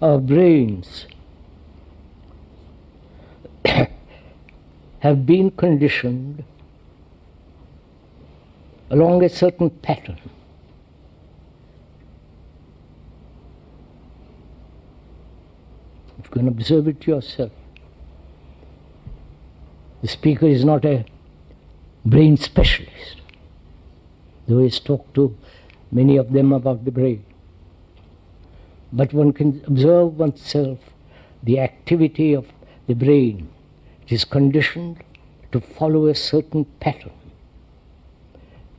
our brains have been conditioned along a certain pattern. You can observe it yourself. The speaker is not a brain specialist, though he's talked to many of them about the brain. But one can observe oneself, the activity of the brain. It is conditioned to follow a certain pattern.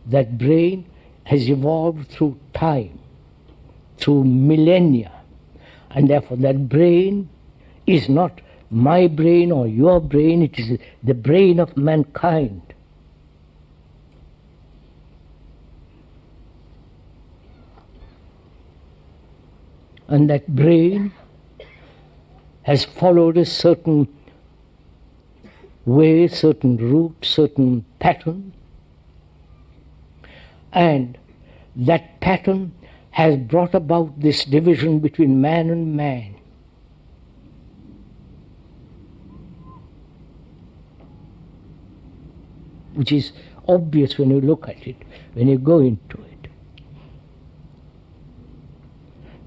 That brain has evolved through time, through millennia, and therefore that brain is not my brain or your brain, it is the brain of mankind. And that brain has followed a certain way, certain route, certain pattern, and that pattern has brought about this division between man and man. Which is obvious when you look at it, when you go into it.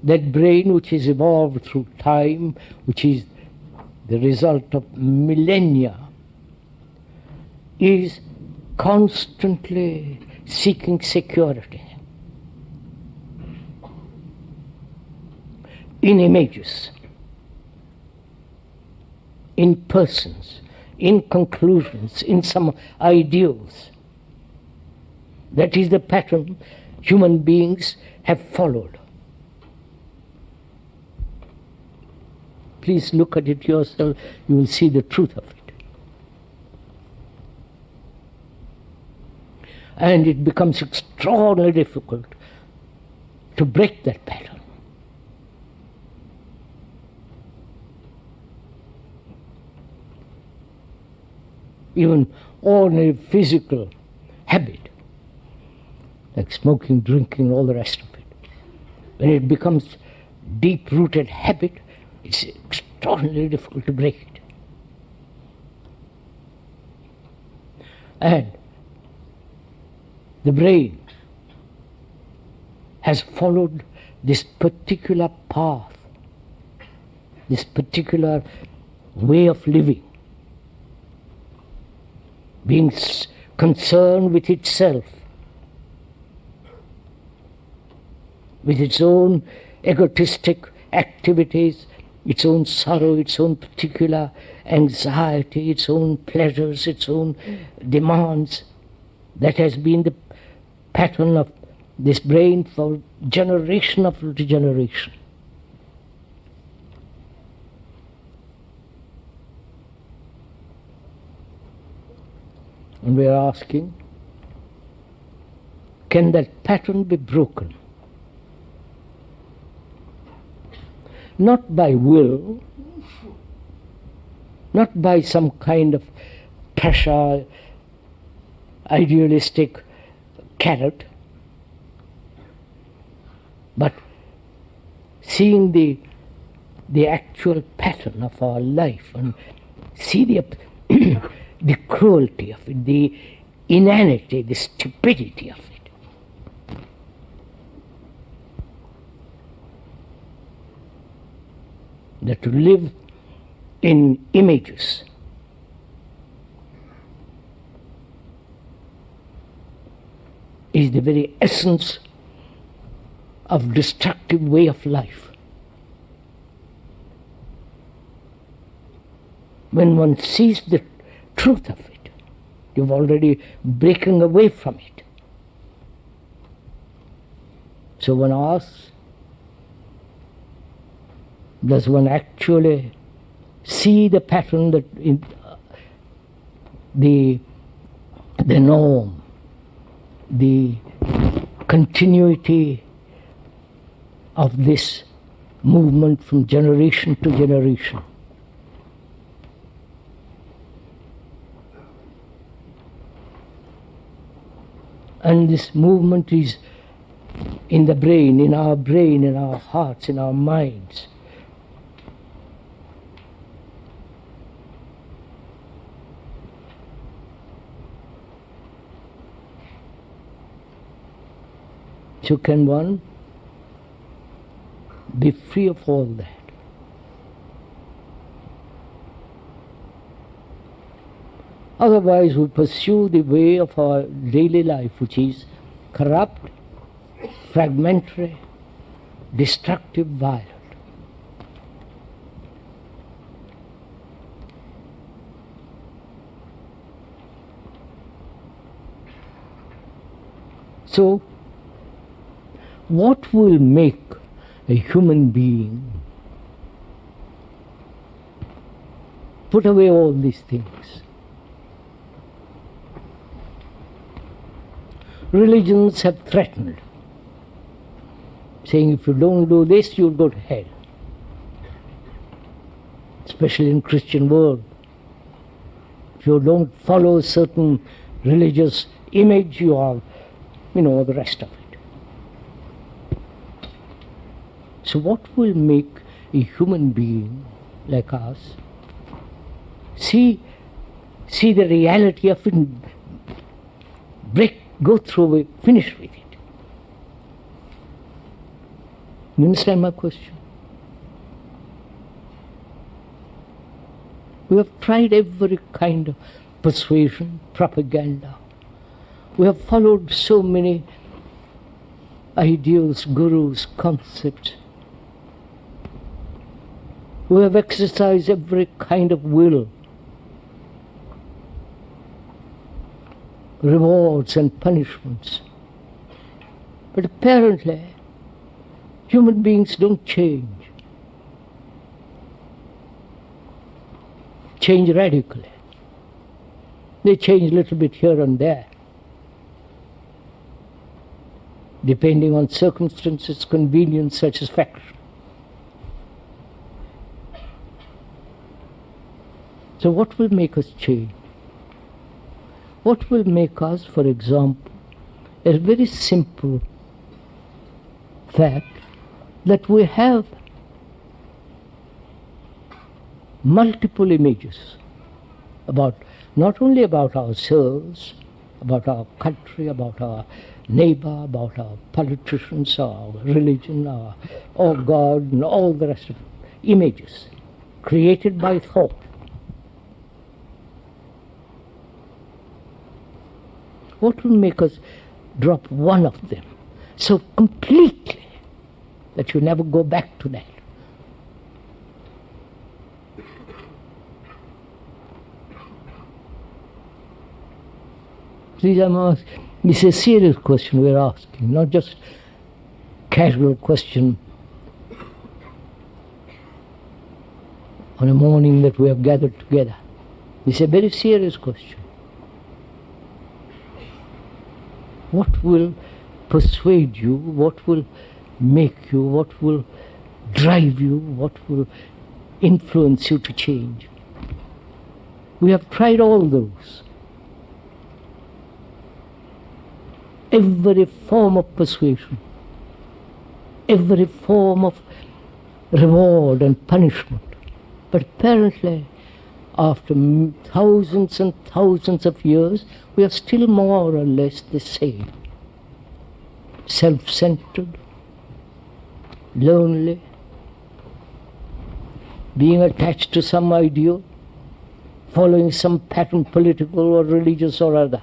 That brain which is evolved through time, which is the result of millennia, is constantly seeking security in images, in persons, in conclusions, in some ideals. That is the pattern human beings have followed. Please look at it yourself, you will see the truth of it. And it becomes extraordinarily difficult to break that pattern. Even ordinary physical habit, like smoking, drinking, all the rest of it. When it becomes deep-rooted habit, it's extraordinarily difficult to break it. And the brain has followed this particular path, this particular way of living, being concerned with itself, with its own egotistic activities, its own sorrow, its own particular anxiety, its own pleasures, its own demands. That has been the pattern of this brain for generation after generation. And we are asking, can that pattern be broken? Not by will, not by some kind of pressure, idealistic carrot, but seeing the actual pattern of our life and see the cruelty of it, the inanity, the stupidity of it. That to live in images is the very essence of destructive way of life. When one sees the truth of it, you're already breaking away from it. So one asks, does one actually see the pattern, that in the norm, the continuity of this movement from generation to generation? And this movement is in the brain, in our hearts, in our minds. So can one be free of all that? Otherwise we pursue the way of our daily life, which is corrupt, fragmentary, destructive, violent. So, what will make a human being put away all these things? Religions have threatened, saying if you don't do this, you'll go to hell. Especially in Christian world. If you don't follow a certain religious image, you are, the rest of it. So what will make a human being like us see the reality of it, go through it, finish with it? You understand my question? We have tried every kind of persuasion, propaganda. We have followed so many ideals, gurus, concepts. We have exercised every kind of will, rewards and punishments. But apparently, human beings don't change radically. They change a little bit here and there, depending on circumstances, convenience, satisfaction. So what will make us change? What will make us, for example, a very simple fact that we have multiple images not only about ourselves, about our country, about our neighbor, about our politicians, our religion, our God, and all the rest of it. Images created by thought. What will make us drop one of them so completely that you never go back to that? Please, it's a serious question we're asking, not just casual question on a morning that we have gathered together. It's a very serious question. What will persuade you? What will make you? What will drive you? What will influence you to change? We have tried all those. Every form of persuasion, every form of reward and punishment. But apparently, after thousands and thousands of years, we are still more or less the same. Self-centered, lonely, being attached to some ideal, following some pattern, political or religious or other.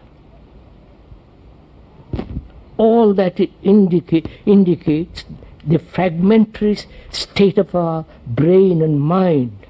All that it indicates the fragmentary state of our brain and mind.